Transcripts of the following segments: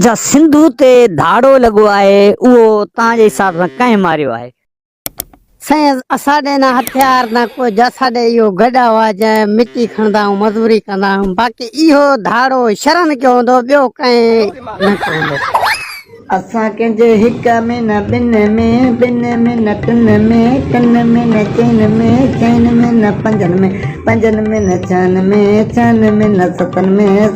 जा सिंधु ते धाड़ो लगो आहे उहो तव्हांजे हिसाब सां कंहिं मारियो आहे? साईं असांजे न हथियार न कुझु असांजे इहो गॾा वाज मिटी खणंदा आहियूं मज़दूरी कंदा आहियूं बाक़ी इहो धाड़ो शरण कयो हूंदो ॿियो कंहिं न कयो असां कंहिंजे हिक में न ॿिनि में न टिनि में न चइनि में न पंजनि में न छहनि में न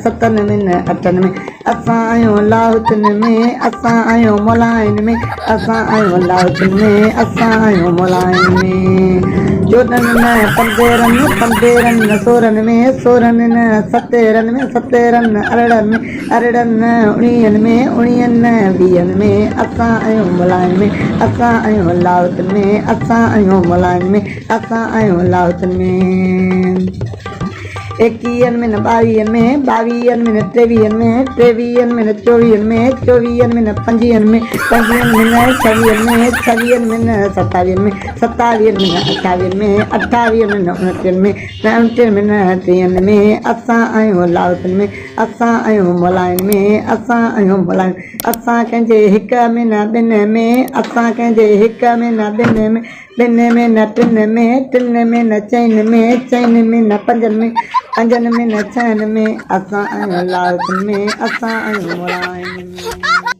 सतनि में न अठनि में असां आहियूं लाहुतिन में असां आहियूं मुलाइन में असां आहियूं लाहुतिन में असां आहियूं मुलाइन में 14 न 15 न 16 में 16 न 17 में 17 न अरड़नि न 19 न 20 में असां आहियूं मुलाइन में असां आहियूं लाहुतिन में असां आहियूं मुलाइन में असां आहियूं लाहुतिन में 21 में न 22 में 22 में न 23 में 23 में न 24 में 24 में न 25 में 25 में न 26 में 26 में न 27 में 27 में न 28 में 28 में न 29 में 29 में न 30 में असां आहियूं लाहुतिन में असां आहियूं मुलाइन में असां आहियूं मुलाइन असां कंहिंजे हिक में न ॿिनि में असां कंहिंजे हिक में न ॿिनि में न टिनि में न चइनि में न पंजनि में न छहनि में असां आहियूं लाहुतिन में असां आहियूं मुलाइन में